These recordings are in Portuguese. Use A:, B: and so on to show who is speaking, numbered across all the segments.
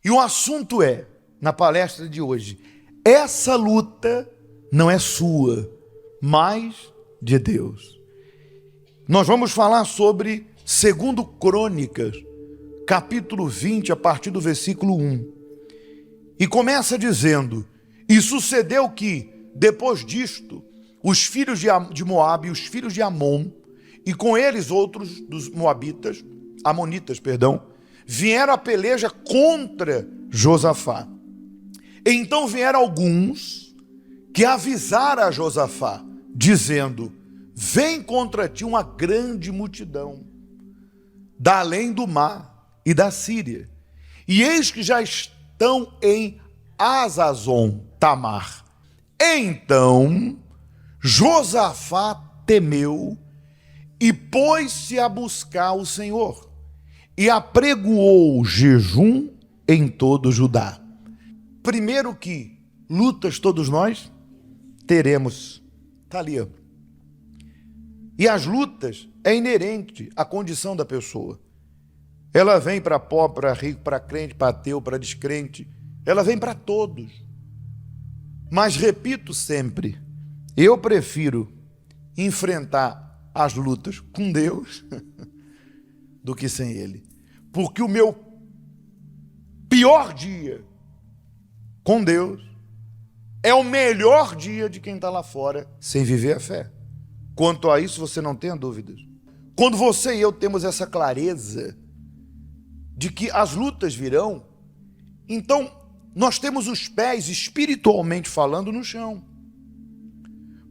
A: E o assunto é, na palestra de hoje, essa luta não é sua, mas de Deus. Nós vamos falar sobre 2 Crônicas, capítulo 20, a partir do versículo 1. E começa dizendo: e sucedeu que, depois disto, os filhos de Moabe e os filhos de Amon, e com eles outros dos Amonitas, vieram a peleja contra Josafá. Então vieram alguns que avisaram a Josafá, dizendo: vem contra ti uma grande multidão, da além do mar e da Síria, e eis que já estão em Hazazon Tamar. Então Josafá temeu e pôs-se a buscar o Senhor, e apregoou jejum em todo Judá. Primeiro que lutas todos nós teremos. Está ali. E as lutas é inerente à condição da pessoa. Ela vem para pobre, para rico, para crente, para ateu, para descrente. Ela vem para todos. Mas repito sempre, eu prefiro enfrentar as lutas com Deus do que sem Ele. Porque o meu pior dia com Deus é o melhor dia de quem está lá fora sem viver a fé. Quanto a isso, você não tenha dúvidas. Quando você e eu temos essa clareza de que as lutas virão, então nós temos os pés, espiritualmente falando, no chão.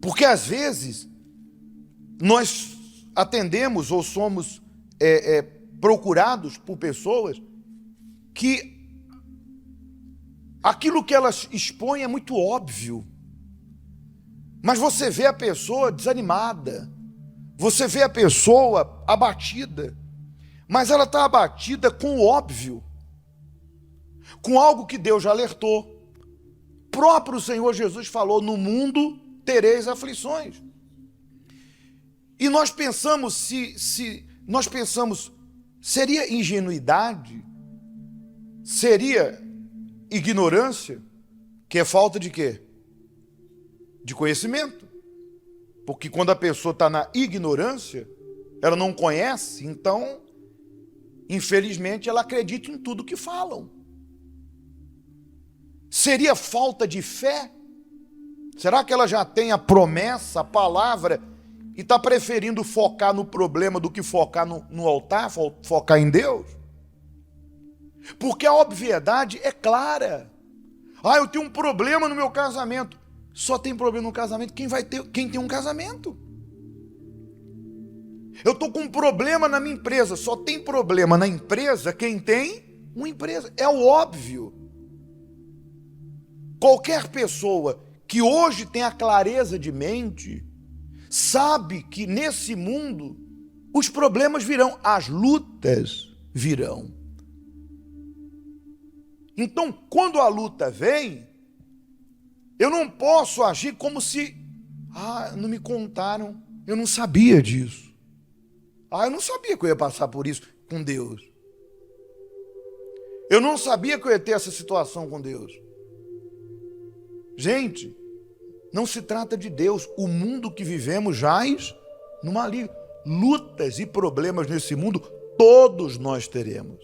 A: Porque às vezes nós atendemos ou somos procurados por pessoas que aquilo que elas expõem é muito óbvio. Mas você vê a pessoa desanimada, você vê a pessoa abatida, mas ela está abatida com o óbvio, com algo que Deus já alertou. O próprio Senhor Jesus falou: no mundo tereis aflições. E nós pensamos, seria ingenuidade? Seria ignorância? Que é falta de quê? De conhecimento. Porque quando a pessoa está na ignorância, ela não conhece, então, infelizmente, ela acredita em tudo que falam. Seria falta de fé? Será que ela já tem a promessa, a palavra, e está preferindo focar no problema do que focar no altar, focar em Deus? Porque a obviedade é clara. Eu tenho um problema no meu casamento. Só tem problema no casamento quem tem um casamento. Eu estou com um problema na minha empresa. Só tem problema na empresa quem tem uma empresa. É o óbvio. Qualquer pessoa que hoje tem a clareza de mente sabe que nesse mundo os problemas virão, as lutas virão. Então, quando a luta vem, eu não posso agir como se, não me contaram, eu não sabia disso. Eu não sabia que eu ia passar por isso com Deus. Eu não sabia que eu ia ter essa situação com Deus. Gente, não se trata de Deus. O mundo que vivemos jaz no maligno. Lutas e problemas nesse mundo, todos nós teremos.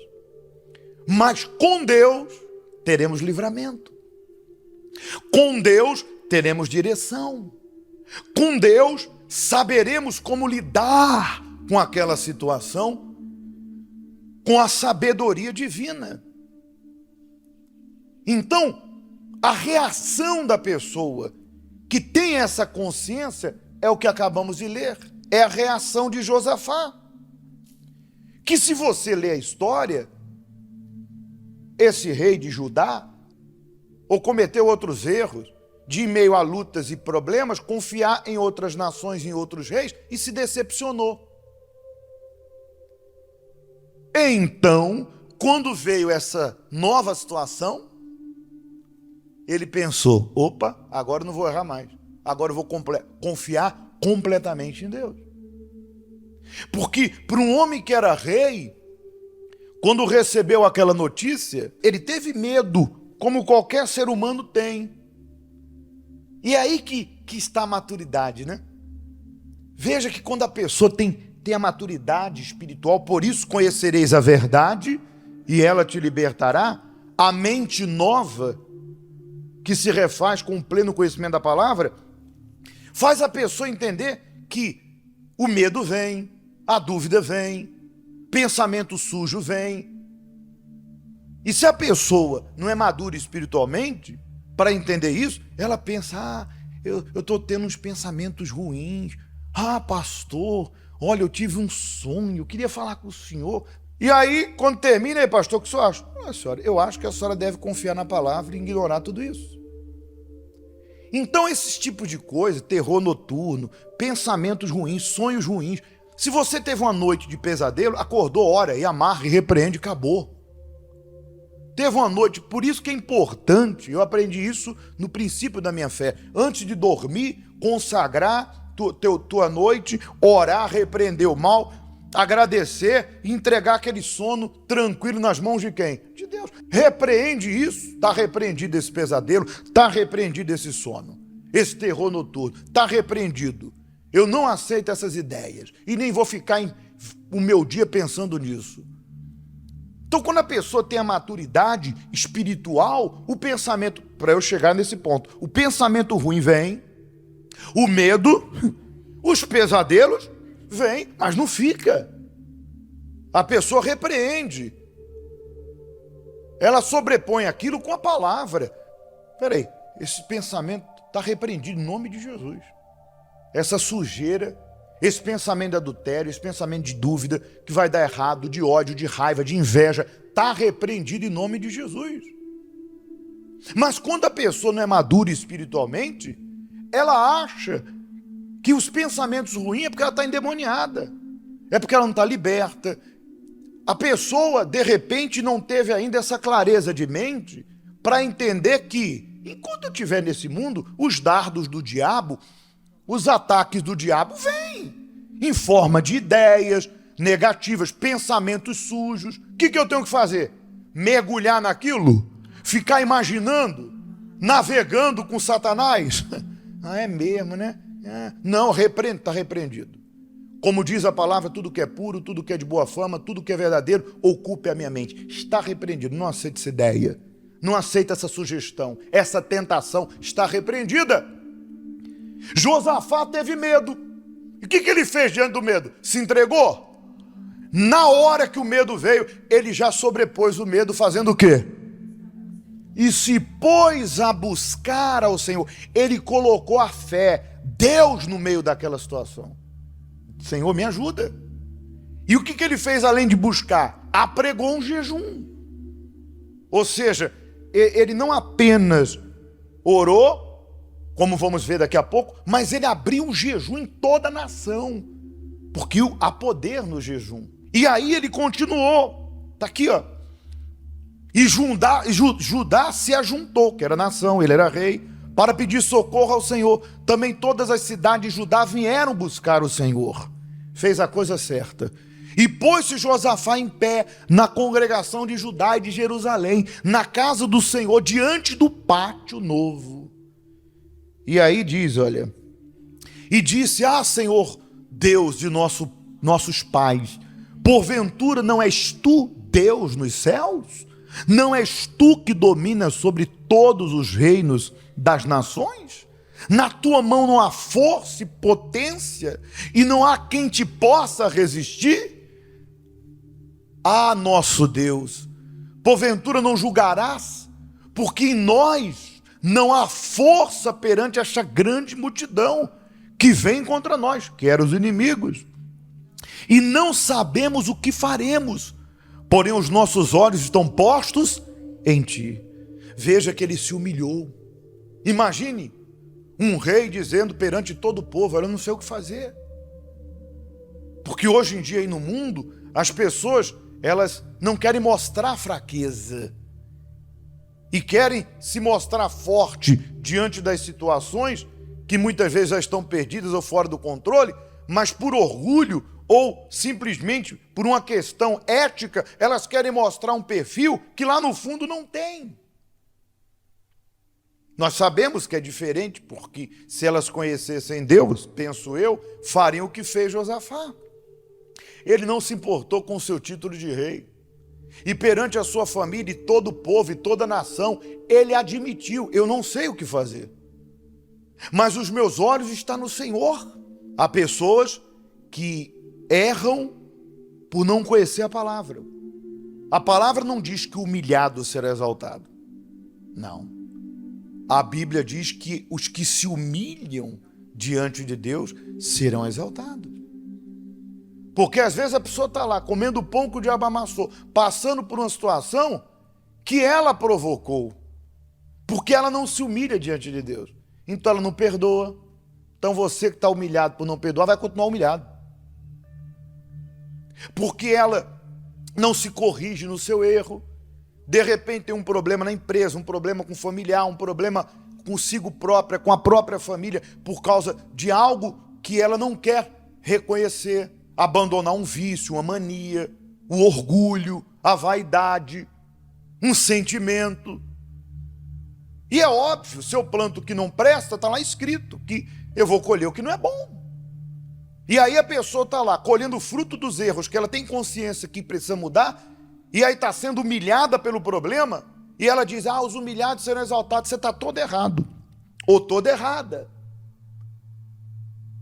A: Mas com Deus teremos livramento. Com Deus teremos direção. Com Deus saberemos como lidar com aquela situação com a sabedoria divina. Então, a reação da pessoa que tem essa consciência é o que acabamos de ler. É a reação de Josafá. Que se você ler a história, esse rei de Judá, ou cometeu outros erros, de meio a lutas e problemas, confiar em outras nações, em outros reis, e se decepcionou. Então, quando veio essa nova situação, ele pensou: opa, agora eu não vou errar mais. Agora eu vou confiar completamente em Deus. Porque para um homem que era rei, quando recebeu aquela notícia, ele teve medo, como qualquer ser humano tem. E é aí que está a maturidade, né? Veja que quando a pessoa tem a maturidade espiritual, por isso conhecereis a verdade e ela te libertará, a mente nova, que se refaz com o pleno conhecimento da palavra, faz a pessoa entender que o medo vem, a dúvida vem, pensamento sujo vem. E se a pessoa não é madura espiritualmente, para entender isso, ela pensa, eu estou tendo uns pensamentos ruins. Pastor, olha, eu tive um sonho, eu queria falar com o senhor. E aí, quando termina, pastor, o que o senhor acha? Senhora, eu acho que a senhora deve confiar na palavra e ignorar tudo isso. Então, esses tipos de coisa, terror noturno, pensamentos ruins, sonhos ruins, se você teve uma noite de pesadelo, acordou, ora, e amarra, e repreende, acabou. Teve uma noite, por isso que é importante, eu aprendi isso no princípio da minha fé, antes de dormir, consagrar tua noite, orar, repreender o mal, agradecer e entregar aquele sono tranquilo nas mãos de quem? De Deus. Repreende isso, está repreendido esse pesadelo, está repreendido esse sono, esse terror noturno, está repreendido. Eu não aceito essas ideias e nem vou ficar o meu dia pensando nisso. Então, quando a pessoa tem a maturidade espiritual, o pensamento, para eu chegar nesse ponto, o pensamento ruim vem, o medo, os pesadelos vêm, mas não fica. A pessoa repreende. Ela sobrepõe aquilo com a palavra. Peraí, esse pensamento está repreendido em nome de Jesus. Essa sujeira, esse pensamento de adultério, esse pensamento de dúvida, que vai dar errado, de ódio, de raiva, de inveja, está repreendido em nome de Jesus. Mas quando a pessoa não é madura espiritualmente, ela acha que os pensamentos ruins é porque ela está endemoniada, é porque ela não está liberta. A pessoa, de repente, não teve ainda essa clareza de mente para entender que, enquanto eu estiver nesse mundo, os dardos do diabo, os ataques do diabo vêm em forma de ideias negativas, pensamentos sujos. O que eu tenho que fazer? Mergulhar naquilo? Ficar imaginando? Navegando com Satanás? É mesmo, né? Não, está repreendido. Como diz a palavra, tudo que é puro, tudo que é de boa fama, tudo que é verdadeiro, ocupe a minha mente. Está repreendido. Não aceita essa ideia. Não aceita essa sugestão. Essa tentação está repreendida. Josafá teve medo. E o que ele fez diante do medo? Se entregou? Na hora que o medo veio, ele já sobrepôs o medo fazendo o quê? E se pôs a buscar ao Senhor. Ele colocou a fé, Deus no meio daquela situação. Senhor, me ajuda. E o que ele fez além de buscar? Apregou um jejum. Ou seja, ele não apenas orou, como vamos ver daqui a pouco, mas ele abriu um jejum em toda a nação, porque há poder no jejum. E aí ele continuou, está aqui, ó. E Judá se ajuntou, que era nação, ele era rei, para pedir socorro ao Senhor. Também todas as cidades de Judá vieram buscar o Senhor. Fez a coisa certa. E pôs-se Josafá em pé na congregação de Judá e de Jerusalém, na casa do Senhor, diante do pátio novo. E aí diz, olha, e disse, Senhor, Deus de nossos pais, porventura não és tu Deus nos céus? Não és tu que dominas sobre todos os reinos das nações? Na tua mão não há força e potência, e não há quem te possa resistir? Nosso Deus, porventura não julgarás, porque em nós não há força perante esta grande multidão que vem contra nós, que eram os inimigos, e não sabemos o que faremos, porém os nossos olhos estão postos em ti. Veja que ele se humilhou. Imagine um rei dizendo perante todo o povo, eu não sei o que fazer. Porque hoje em dia aí no mundo, as pessoas, elas não querem mostrar fraqueza e querem se mostrar forte diante das situações que muitas vezes já estão perdidas ou fora do controle, mas por orgulho ou simplesmente por uma questão ética, elas querem mostrar um perfil que lá no fundo não tem. Nós sabemos que é diferente, porque se elas conhecessem Deus, penso eu, fariam o que fez Josafá. Ele não se importou com o seu título de rei. E perante a sua família e todo o povo e toda a nação, ele admitiu: eu não sei o que fazer, mas os meus olhos estão no Senhor. Há pessoas que erram por não conhecer a palavra. A palavra não diz que o humilhado será exaltado. Não. A Bíblia diz que os que se humilham diante de Deus serão exaltados. Porque às vezes a pessoa está lá comendo pão que o diabo amassou, passando por uma situação que ela provocou, porque ela não se humilha diante de Deus. Então ela não perdoa. Então você que está humilhado por não perdoar vai continuar humilhado. Porque ela não se corrige no seu erro. De repente tem um problema na empresa, um problema com o familiar, um problema consigo própria, com a própria família, por causa de algo que ela não quer reconhecer. Abandonar um vício, uma mania, o orgulho, a vaidade, um sentimento. E é óbvio, se eu planto o que não presta, está lá escrito que eu vou colher o que não é bom. E aí a pessoa está lá colhendo o fruto dos erros, que ela tem consciência que precisa mudar, e aí está sendo humilhada pelo problema, e ela diz: os humilhados serão exaltados. Você está todo errado, ou toda errada.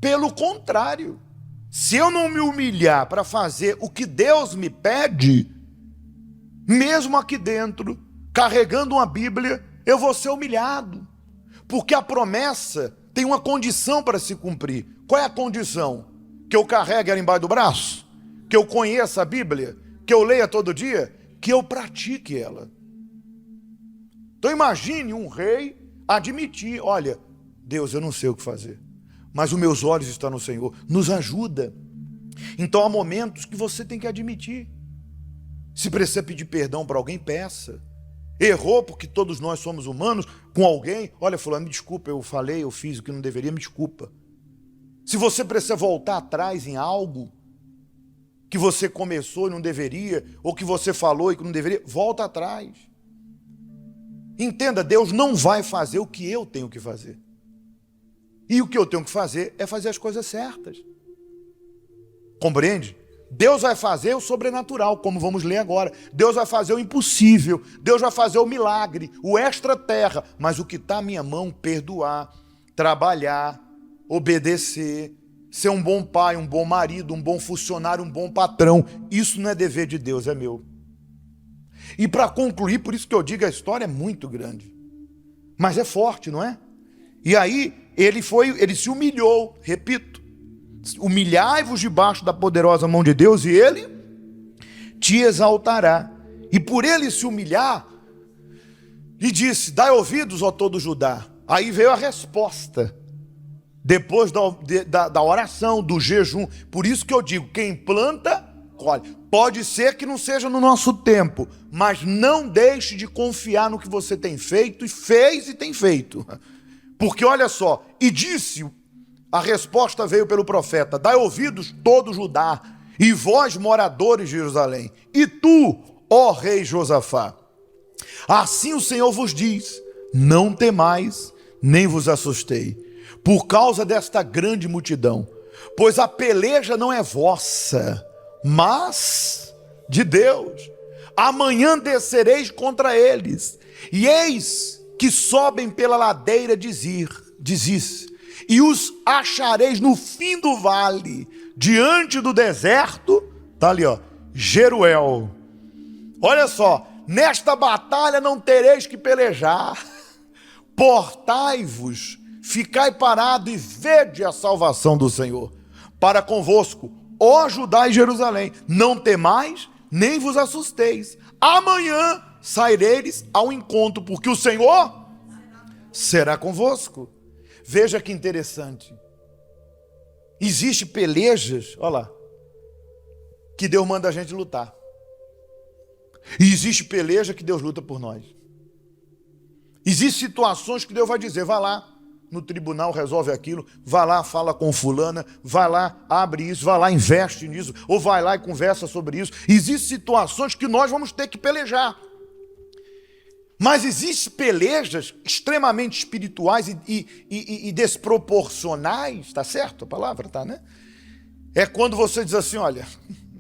A: Pelo contrário, se eu não me humilhar para fazer o que Deus me pede, mesmo aqui dentro, carregando uma Bíblia, eu vou ser humilhado. Porque a promessa tem uma condição para se cumprir. Qual é a condição? Que eu carregue ela embaixo do braço? Que eu conheça a Bíblia? Que eu leia todo dia? Que eu pratique ela. Então imagine um rei admitir: olha, Deus, eu não sei o que fazer, mas os meus olhos estão no Senhor. Nos ajuda. Então há momentos que você tem que admitir. Se precisa pedir perdão para alguém, peça. Errou, porque todos nós somos humanos, com alguém: olha, fulano, me desculpa, eu falei, eu fiz o que não deveria, me desculpa. Se você precisa voltar atrás em algo que você começou e não deveria, ou que você falou e que não deveria, volta atrás. Entenda, Deus não vai fazer o que eu tenho que fazer. E o que eu tenho que fazer é fazer as coisas certas. Compreende? Deus vai fazer o sobrenatural, como vamos ler agora. Deus vai fazer o impossível. Deus vai fazer o milagre, o extraterra. Mas o que está à minha mão, perdoar, trabalhar, obedecer, ser um bom pai, um bom marido, um bom funcionário, um bom patrão. Isso não é dever de Deus, é meu. E para concluir, por isso que eu digo, a história é muito grande. Mas é forte, não é? E aí, ele se humilhou, repito. Humilhai-vos debaixo da poderosa mão de Deus e ele te exaltará. E por ele se humilhar, e disse: dai ouvidos, ó todo Judá. Aí veio a resposta, depois da oração, do jejum. Por isso que eu digo, quem planta, colhe. Pode ser que não seja no nosso tempo, mas não deixe de confiar no que você tem feito, e fez e tem feito. Porque olha só, e disse, a resposta veio pelo profeta: dai ouvidos todo Judá, e vós moradores de Jerusalém, e tu, ó rei Josafá, assim o Senhor vos diz: não temais, nem vos assustei, por causa desta grande multidão, pois a peleja não é vossa, mas de Deus. Amanhã descereis contra eles, e eis que sobem pela ladeira de Ziz, e os achareis no fim do vale, diante do deserto. Está ali, ó, Jeruel. Olha só, nesta batalha não tereis que pelejar. Portai-vos, ficai parado e vede a salvação do Senhor para convosco, ó Judá e Jerusalém. Não temais, nem vos assusteis. Amanhã saireis ao encontro, porque o Senhor será convosco. Veja que interessante. Existe pelejas, olha lá, que Deus manda a gente lutar. E existe peleja que Deus luta por nós. Existem situações que Deus vai dizer: vai lá, no tribunal, resolve aquilo, vai lá, fala com fulana, vai lá, abre isso, vai lá, investe nisso, ou vai lá e conversa sobre isso. Existem situações que nós vamos ter que pelejar. Mas existem pelejas extremamente espirituais e desproporcionais, tá certo a palavra, tá, né? É quando você diz assim, olha,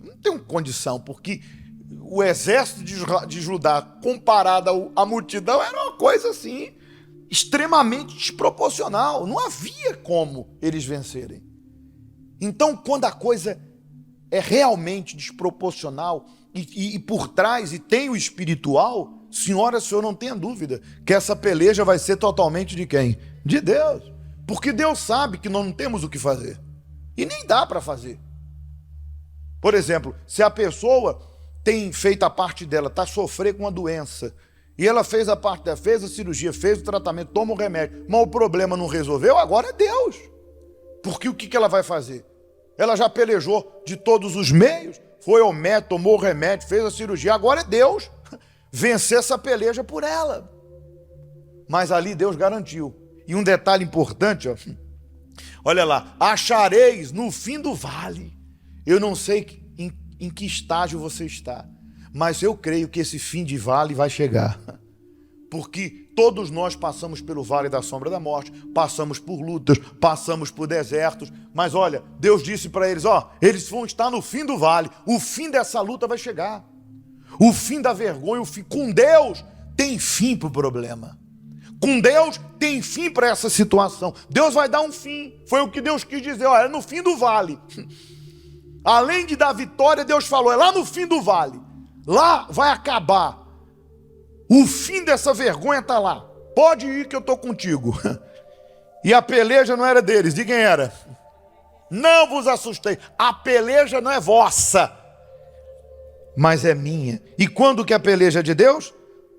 A: não tenho condição, porque o exército de Judá, comparado à multidão, era uma coisa assim, extremamente desproporcional. Não havia como eles vencerem. Então, quando a coisa é realmente desproporcional e por trás, e tem o espiritual, senhora, senhor, não tenha dúvida que essa peleja vai ser totalmente de quem? De Deus. Porque Deus sabe que nós não temos o que fazer. E nem dá para fazer. Por exemplo, se a pessoa tem feito a parte dela, está sofrendo com uma doença, e ela fez a parte dela, fez a cirurgia, fez o tratamento, toma o remédio, mas o problema não resolveu, agora é Deus. Porque o que ela vai fazer? Ela já pelejou de todos os meios, foi ao médico, tomou o remédio, fez a cirurgia, agora é Deus vencer essa peleja por ela. Mas ali Deus garantiu. E um detalhe importante, ó, olha lá, achareis no fim do vale. Eu não sei em que estágio você está, mas eu creio que esse fim de vale vai chegar. Porque todos nós passamos pelo vale da sombra da morte, passamos por lutas, passamos por desertos, mas olha, Deus disse para eles, ó, eles vão estar no fim do vale, o fim dessa luta vai chegar. O fim da vergonha, com Deus tem fim para o problema. Com Deus tem fim para essa situação. Deus vai dar um fim. Foi o que Deus quis dizer, olha, é no fim do vale. Além de dar vitória, Deus falou, é lá no fim do vale. Lá vai acabar. O fim dessa vergonha está lá. Pode ir que eu estou contigo. E a peleja não era deles, de quem era? Não vos assustei. A peleja não é vossa, mas é minha. E quando que a peleja é de Deus?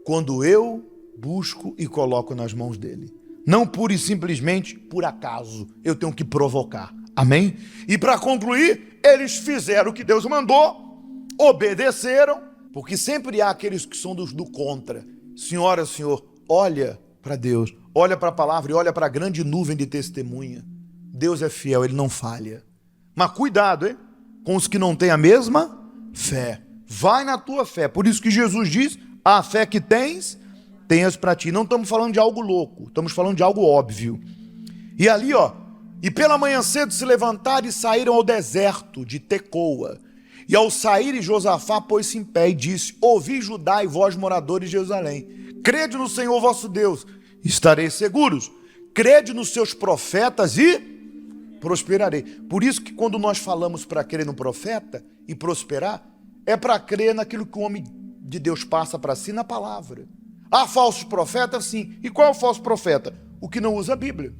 A: Quando eu busco e coloco nas mãos dele. Não pura e simplesmente por acaso. Eu tenho que provocar. Amém? E para concluir, eles fizeram o que Deus mandou, obedeceram, porque sempre há aqueles que são do contra. Senhora, senhor, olha para Deus, olha para a palavra e olha para a grande nuvem de testemunha. Deus é fiel, ele não falha. Mas cuidado, hein? Com os que não têm a mesma fé. Vai na tua fé. Por isso que Jesus diz, a fé que tens, tenhas para ti. Não estamos falando de algo louco, estamos falando de algo óbvio. E ali, ó, e pela manhã cedo se levantaram e saíram ao deserto de Tecoa. E ao saírem, Josafá pôs-se em pé e disse, ouvi Judá e vós moradores de Jerusalém, crede no Senhor vosso Deus, estareis seguros. Crede nos seus profetas e prosperarei. Por isso que quando nós falamos para crer no profeta e prosperar, é para crer naquilo que o homem de Deus passa para si na palavra. Há falsos profetas, sim. E qual é o falso profeta? O que não usa a Bíblia.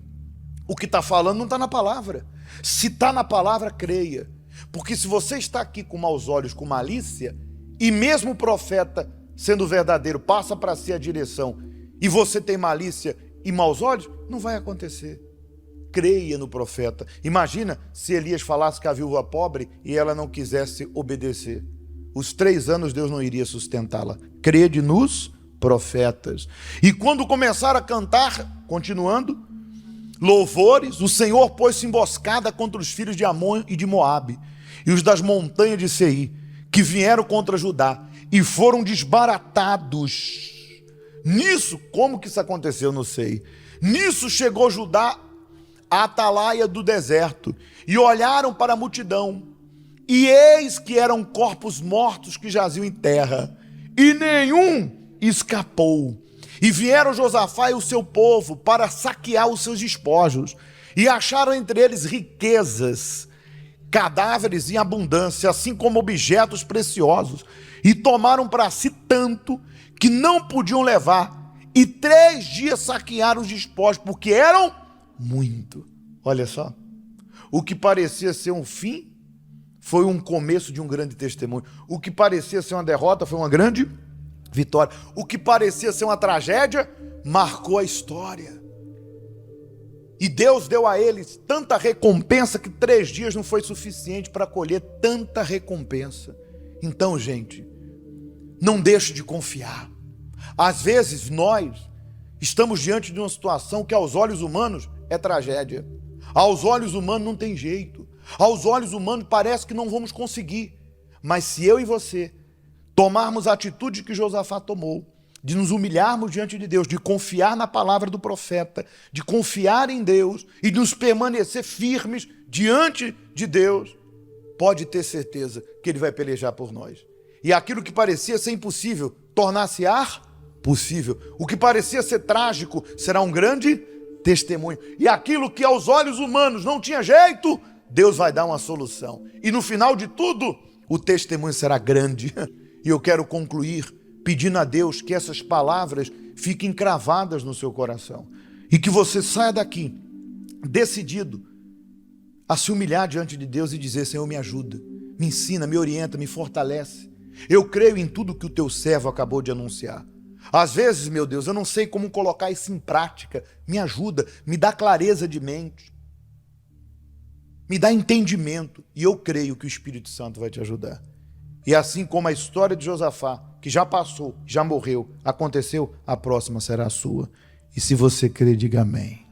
A: O que está falando não está na palavra. Se está na palavra, creia. Porque se você está aqui com maus olhos, com malícia, e mesmo o profeta, sendo verdadeiro, passa para si a direção, e você tem malícia e maus olhos, não vai acontecer. Creia no profeta. Imagina se Elias falasse com a viúva pobre e ela não quisesse obedecer. Os 3 anos Deus não iria sustentá-la. Crede nos profetas. E quando começaram a cantar, continuando, louvores, o Senhor pôs-se emboscada contra os filhos de Amon e de Moabe, e os das montanhas de Seir, que vieram contra Judá, e foram desbaratados. Nisso, como que isso aconteceu? Não sei. Nisso chegou Judá à atalaia do deserto, e olharam para a multidão, e eis que eram corpos mortos que jaziam em terra, e nenhum escapou. E vieram Josafá e o seu povo para saquear os seus despojos, e acharam entre eles riquezas, cadáveres em abundância, assim como objetos preciosos, e tomaram para si tanto que não podiam levar, e 3 dias saquearam os despojos, porque eram muito. Olha só, o que parecia ser um fim, foi um começo de um grande testemunho. O que parecia ser uma derrota, foi uma grande vitória. O que parecia ser uma tragédia, marcou a história. E Deus deu a eles tanta recompensa que 3 dias não foi suficiente para colher tanta recompensa. Então, gente, não deixe de confiar. Às vezes nós estamos diante de uma situação que aos olhos humanos é tragédia. Aos olhos humanos não tem jeito. Aos olhos humanos parece que não vamos conseguir. Mas se eu e você tomarmos a atitude que Josafá tomou, de nos humilharmos diante de Deus, de confiar na palavra do profeta, de confiar em Deus e de nos permanecer firmes diante de Deus, pode ter certeza que Ele vai pelejar por nós. E aquilo que parecia ser impossível tornar-se-á possível. O que parecia ser trágico será um grande testemunho. E aquilo que aos olhos humanos não tinha jeito, Deus vai dar uma solução. E no final de tudo, o testemunho será grande. E eu quero concluir pedindo a Deus que essas palavras fiquem cravadas no seu coração. E que você saia daqui decidido a se humilhar diante de Deus e dizer: Senhor, me ajuda, me ensina, me orienta, me fortalece. Eu creio em tudo que o teu servo acabou de anunciar. Às vezes, meu Deus, eu não sei como colocar isso em prática. Me ajuda, me dá clareza de mente, me dá entendimento. E eu creio que o Espírito Santo vai te ajudar. E assim como a história de Josafá, que já passou, já morreu, aconteceu, a próxima será a sua. E se você crer, diga amém.